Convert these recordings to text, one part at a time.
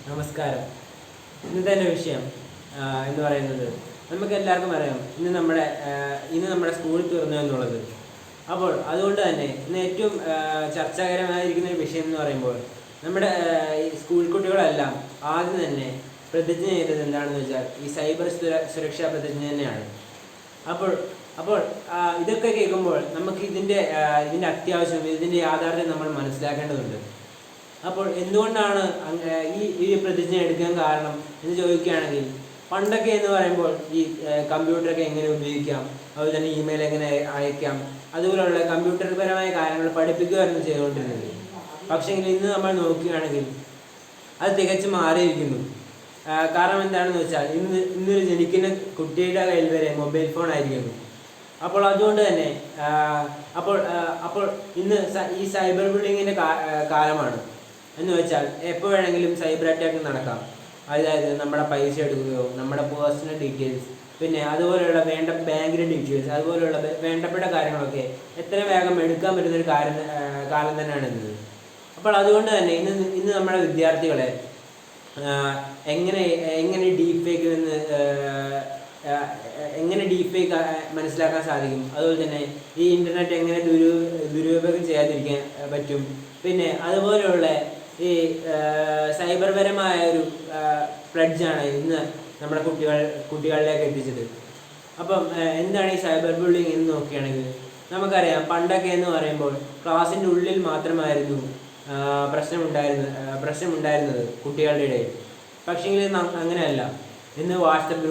നമസ്കാരം. ഇന്നത്തെ എൻ്റെ വിഷയം എന്ന് പറയുന്നത് നമുക്ക് എല്ലാവർക്കും അറിയാം, ഇന്ന് നമ്മുടെ സ്കൂൾ തുറന്നു എന്നുള്ളത്. അപ്പോൾ അതുകൊണ്ട് തന്നെ ഇന്ന് ഏറ്റവും ചർച്ചാകരമായിരിക്കുന്ന ഒരു വിഷയം എന്ന് പറയുമ്പോൾ നമ്മുടെ ഈ സ്കൂൾ കുട്ടികളെല്ലാം ആദ്യം തന്നെ പ്രതിജ്ഞ ചെയ്തത് എന്താണെന്ന് വെച്ചാൽ ഈ സൈബർ സുരക്ഷാ പ്രതിജ്ഞ തന്നെയാണ്. അപ്പോൾ അപ്പോൾ ഇതൊക്കെ കേൾക്കുമ്പോൾ നമുക്ക് ഇതിൻ്റെ അത്യാവശ്യം, ഇതിൻ്റെ യാഥാർത്ഥ്യം നമ്മൾ മനസ്സിലാക്കേണ്ടതുണ്ട്. അപ്പോൾ എന്തുകൊണ്ടാണ് ഈ പ്രതിജ്ഞ എടുക്കാൻ കാരണം എന്ന് ചോദിക്കുകയാണെങ്കിൽ, പണ്ടൊക്കെ എന്ന് പറയുമ്പോൾ ഈ കമ്പ്യൂട്ടറൊക്കെ എങ്ങനെ ഉപയോഗിക്കാം, അതുപോലെ തന്നെ ഇമെയിൽ എങ്ങനെ അയക്കാം, അതുപോലുള്ള കമ്പ്യൂട്ടർപരമായ കാര്യങ്ങൾ പഠിപ്പിക്കുകയായിരുന്നു ചെയ്തുകൊണ്ടിരുന്നത്. പക്ഷേ ഇന്ന് നമ്മൾ നോക്കുകയാണെങ്കിൽ അത് തികച്ചും മാറിയിരിക്കുന്നു. കാരണം എന്താണെന്ന് വെച്ചാൽ ഇന്ന് ജനിക്കുന്ന കുട്ടിയുടെ കയ്യിൽ വരെ മൊബൈൽ ഫോൺ ആയിരിക്കുന്നു. അപ്പോൾ അതുകൊണ്ട് തന്നെ അപ്പോൾ ഇന്ന് ഈ സൈബർ ബുള്ളിങ്ങിൻ്റെ കാലമാണ്. എന്ന് വെച്ചാൽ എപ്പോൾ വേണമെങ്കിലും സൈബർ അറ്റാക്ക് നടക്കാം. അതായത് നമ്മുടെ പൈസ എടുക്കുകയോ, നമ്മുടെ പേഴ്സണൽ ഡീറ്റെയിൽസ്, പിന്നെ അതുപോലെയുള്ള ബാങ്കിൻ്റെ ഡീറ്റെയിൽസ്, അതുപോലെയുള്ള വേണ്ടപ്പെട്ട കാര്യങ്ങളൊക്കെ എത്രയും വേഗം എടുക്കാൻ പറ്റുന്നൊരു കാലം തന്നെയാണ് ഇന്ന്. അപ്പോൾ അതുകൊണ്ട് തന്നെ ഇന്ന് നമ്മുടെ വിദ്യാർത്ഥികളെ എങ്ങനെ ഡീപ്പ് ഫേക്ക് മനസ്സിലാക്കാൻ സാധിക്കും, അതുപോലെ തന്നെ ഈ ഇൻ്റർനെറ്റ് എങ്ങനെ ദുരുപയോഗം ചെയ്യാതിരിക്കാൻ പറ്റും, പിന്നെ അതുപോലെയുള്ള ഈ സൈബർപരമായ ഒരു പ്ലഡ്ജാണ് ഇന്ന് നമ്മുടെ കുട്ടികളിലേക്ക് എത്തിച്ചത്. അപ്പം എന്താണ് ഈ സൈബർ ബുള്ളിങ് എന്ന് നോക്കുകയാണെങ്കിൽ നമുക്കറിയാം, പണ്ടൊക്കെ എന്ന് പറയുമ്പോൾ ക്ലാസ്സിൻ്റെ ഉള്ളിൽ മാത്രമായിരുന്നു പ്രശ്നമുണ്ടായിരുന്നത് കുട്ടികളുടെ ഇടയിൽ. പക്ഷേങ്കിൽ അങ്ങനെയല്ല. ഇന്ന് വാട്സപ്പ്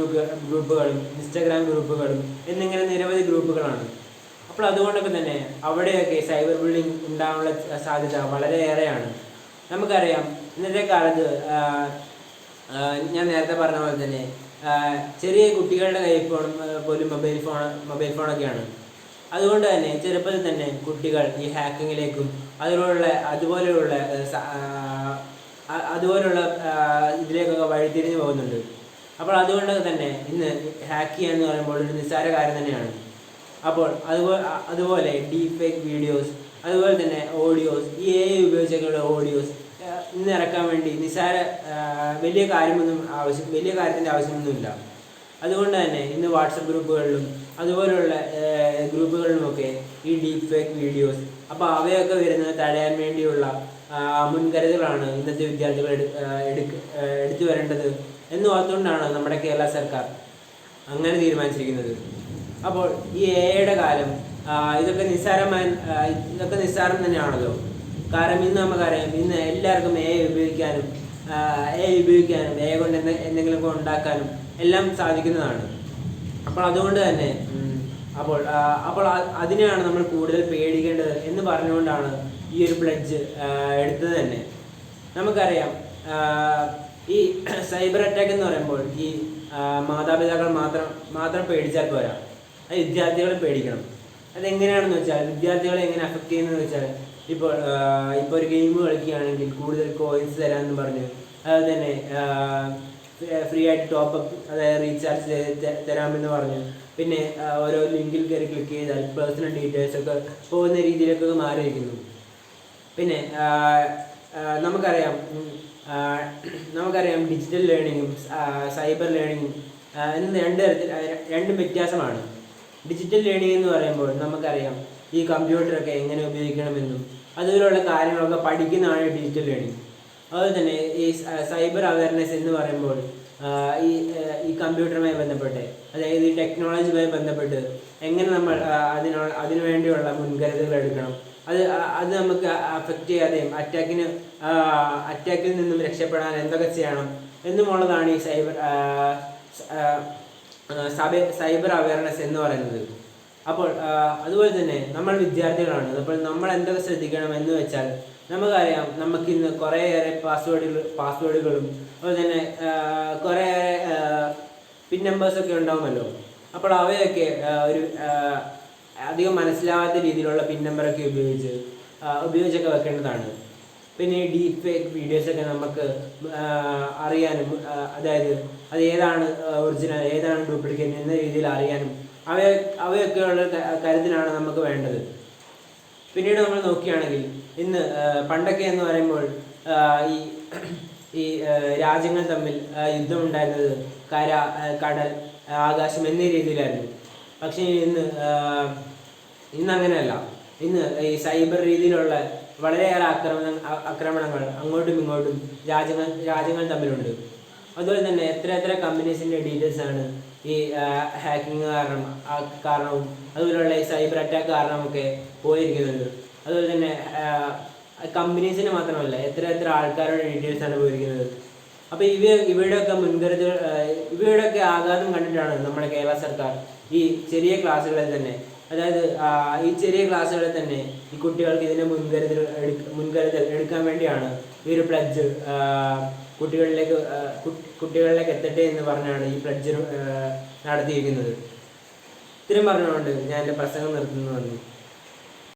ഗ്രൂപ്പുകളും ഇൻസ്റ്റാഗ്രാം ഗ്രൂപ്പുകളും എന്നിങ്ങനെ നിരവധി ഗ്രൂപ്പുകളാണ്. അപ്പോൾ അതുകൊണ്ടൊക്കെ തന്നെ അവിടെയൊക്കെ സൈബർ ബുള്ളിങ് ഉണ്ടാകാനുള്ള സാധ്യത വളരെയേറെയാണ്. നമുക്കറിയാം, ഇന്നത്തെ കാലത്ത് ഞാൻ നേരത്തെ പറഞ്ഞ പോലെ തന്നെ ചെറിയ കുട്ടികളുടെ കയ്യിൽ പോലും മൊബൈൽ ഫോണൊക്കെയാണ്. അതുകൊണ്ട് തന്നെ ചെറുപ്പത്തിൽ തന്നെ കുട്ടികൾ ഈ ഹാക്കിങ്ങിലേക്കും അതുപോലെയുള്ള ഇതിലേക്കൊക്കെ വഴിതിരിഞ്ഞു പോകുന്നുണ്ട്. അപ്പോൾ അതുകൊണ്ട് തന്നെ ഇന്ന് ഹാക്ക് ചെയ്യുക എന്ന് പറയുമ്പോൾ ഒരു നിസ്സാര കാര്യം തന്നെയാണ്. അപ്പോൾ അതുപോലെ ഡീപ്പ് ഫേക്ക് വീഡിയോസ്, അതുപോലെ തന്നെ ഓഡിയോസ്, ഈ AI ഉപയോഗിച്ചൊക്കെയുള്ള ഓഡിയോസ് ഇന്ന് ഇറക്കാൻ വേണ്ടി വലിയ കാര്യത്തിൻ്റെ ആവശ്യമൊന്നുമില്ല. അതുകൊണ്ട് തന്നെ ഇന്ന് വാട്സപ്പ് ഗ്രൂപ്പുകളിലും അതുപോലെയുള്ള ഗ്രൂപ്പുകളിലുമൊക്കെ ഈ ഡീപ്പ് ഫേക്ക് വീഡിയോസ്, അപ്പോൾ അവയൊക്കെ വരുന്നത് തടയാൻ വേണ്ടിയുള്ള മുൻകരുതലാണ് ഇന്നത്തെ വിദ്യാർത്ഥികൾ എടുത്തു വരേണ്ടത് എന്ന് ഓർത്തുകൊണ്ടാണ് നമ്മുടെ കേരള സർക്കാർ അങ്ങനെ തീരുമാനിച്ചിരിക്കുന്നത്. അപ്പോൾ ഈ AI കാലം ഇതൊക്കെ നിസ്സാരം തന്നെയാണല്ലോ. കാരണം ഇന്ന് നമുക്കറിയാം, ഇന്ന് എല്ലാവർക്കും AI ഉപയോഗിക്കാനും AI കൊണ്ട് എന്തെങ്കിലുമൊക്കെ ഉണ്ടാക്കാനും എല്ലാം സാധിക്കുന്നതാണ്. അപ്പോൾ അതുകൊണ്ട് തന്നെ അപ്പോൾ അതിനെയാണ് നമ്മൾ കൂടുതൽ പേടിക്കേണ്ടത് എന്ന് പറഞ്ഞുകൊണ്ടാണ് ഈ ഒരു പ്ലഡ്ജ് എടുത്തത് തന്നെ. നമുക്കറിയാം, ഈ സൈബർ അറ്റാക്ക് എന്ന് പറയുമ്പോൾ ഈ മാതാപിതാക്കൾ മാത്രം പേടിച്ചാൽ പോരാ, അത് വിദ്യാർത്ഥികളെ പേടിക്കണം. അതെങ്ങനെയാണെന്ന് വെച്ചാൽ, വിദ്യാർത്ഥികളെ എങ്ങനെ അഫക്റ്റ് ചെയ്യുന്നതെന്ന് വെച്ചാൽ, ഇപ്പോൾ ഒരു ഗെയിം കളിക്കുകയാണെങ്കിൽ കൂടുതൽ കോയിൻസ് തരാമെന്ന് പറഞ്ഞു, അതുപോലെ തന്നെ ഫ്രീ ആയിട്ട് ടോപ്പപ്പ്, അതായത് റീചാർജ് തരാമെന്ന് പറഞ്ഞു, പിന്നെ ഓരോ ലിങ്കിൽ കയറി ക്ലിക്ക് ചെയ്താൽ പേഴ്സണൽ ഡീറ്റെയിൽസൊക്കെ പോകുന്ന രീതിയിലേക്കൊക്കെ മാറിയിരിക്കുന്നു. പിന്നെ നമുക്കറിയാം ഡിജിറ്റൽ ലേണിങ്ങും സൈബർ ലേണിങ്ങും എന്ന് രണ്ടും വ്യത്യാസമാണ്. ഡിജിറ്റൽ ലേണിംഗ് എന്ന് പറയുമ്പോൾ നമുക്കറിയാം, ഈ കമ്പ്യൂട്ടറൊക്കെ എങ്ങനെ ഉപയോഗിക്കണമെന്നും അതുപോലുള്ള കാര്യങ്ങളൊക്കെ പഠിക്കുന്നതാണ് ഡിജിറ്റൽ ലേണിംഗ്. അതുപോലെ തന്നെ ഈ സൈബർ അവയർനെസ് എന്ന് പറയുമ്പോൾ ഈ കമ്പ്യൂട്ടറുമായി ബന്ധപ്പെട്ട്, അതായത് ഈ ടെക്നോളജിയുമായി ബന്ധപ്പെട്ട് എങ്ങനെ നമ്മൾ അതിനു വേണ്ടിയുള്ള മുൻകരുതലുകൾ എടുക്കണം, അത് നമുക്ക് അഫക്റ്റ് ചെയ്യാതെയും അറ്റാക്കിൽ നിന്നും രക്ഷപ്പെടാൻ എന്തൊക്കെ ചെയ്യണം എന്നുമുള്ളതാണ് ഈ സൈബർ അവയർനെസ് എന്ന് പറയുന്നത്. അപ്പോൾ അതുപോലെ തന്നെ നമ്മൾ വിദ്യാർത്ഥികളാണ്. അപ്പോൾ നമ്മൾ എന്തൊക്കെ ശ്രദ്ധിക്കണം എന്ന് വെച്ചാൽ, നമുക്കറിയാം, നമുക്കിന്ന് കുറേയേറെ പാസ്വേഡുകളും അതുപോലെ തന്നെ കുറേയേറെ പിൻ നമ്പേഴ്സൊക്കെ ഉണ്ടാകുമല്ലോ. അപ്പോൾ അവയൊക്കെ ഒരു അധികം മനസ്സിലാവാത്ത രീതിയിലുള്ള പിൻ നമ്പറൊക്കെ ഉപയോഗിച്ചൊക്കെ വെക്കേണ്ടതാണ്. പിന്നെ ഈ ഡീപ്പ് ഫേക്ക് വീഡിയോസൊക്കെ നമുക്ക് അറിയാനും, അതായത് അത് ഏതാണ് ഒറിജിനൽ ഏതാണ് ഡ്യൂപ്ലിക്കേറ്റ് എന്ന രീതിയിൽ അറിയാനും അവയൊക്കെയുള്ള കരുതലാണ് നമുക്ക് വേണ്ടത്. പിന്നീട് നമ്മൾ നോക്കുകയാണെങ്കിൽ, ഇന്ന് പണ്ടൊക്കെ എന്ന് പറയുമ്പോൾ ഈ ഈ രാജ്യങ്ങൾ തമ്മിൽ യുദ്ധമുണ്ടായിരുന്നത് കര, കടൽ, ആകാശം എന്നീ രീതിയിലായിരുന്നു. പക്ഷേ ഇന്ന് അങ്ങനെയല്ല. ഇന്ന് ഈ സൈബർ രീതിയിലുള്ള വളരെയേറെ ആക്രമണങ്ങൾ അങ്ങോട്ടും ഇങ്ങോട്ടും രാജ്യങ്ങൾ തമ്മിലുണ്ട്. അതുപോലെ തന്നെ എത്ര കമ്പനീസിൻ്റെ ഡീറ്റെയിൽസാണ് ഈ ഹാക്കിങ് കാരണവും അതുപോലെയുള്ള ഈ സൈബർ അറ്റാക്ക് കാരണമൊക്കെ പോയിരിക്കുന്നത്. അതുപോലെ തന്നെ കമ്പനീസിന് മാത്രമല്ല എത്ര ആൾക്കാരുടെ ഡീറ്റെയിൽസാണ് പോയിരിക്കുന്നത്. അപ്പോൾ ഇവയുടെയൊക്കെ ആഘാതം കണ്ടിട്ടാണ് നമ്മുടെ കേരള സർക്കാർ ഈ ചെറിയ ക്ലാസ്സുകളിൽ തന്നെ, അതായത് ഈ ചെറിയ ക്ലാസ്സുകളിൽ തന്നെ ഈ കുട്ടികൾക്ക് ഇതിൻ്റെ മുൻകരുതൽ എടുക്കാൻ വേണ്ടിയാണ് ഈ ഒരു പ്ലഡ്ജ് കുട്ടികളിലേക്ക് എത്തട്ടെ എന്ന് പറഞ്ഞാണ് ഈ പ്ലഡ്ജ് നടത്തിയിരിക്കുന്നത്. ഇത്രയും പറഞ്ഞുകൊണ്ട് ഞാൻ എൻ്റെ പ്രസംഗം നിർത്തുന്നു.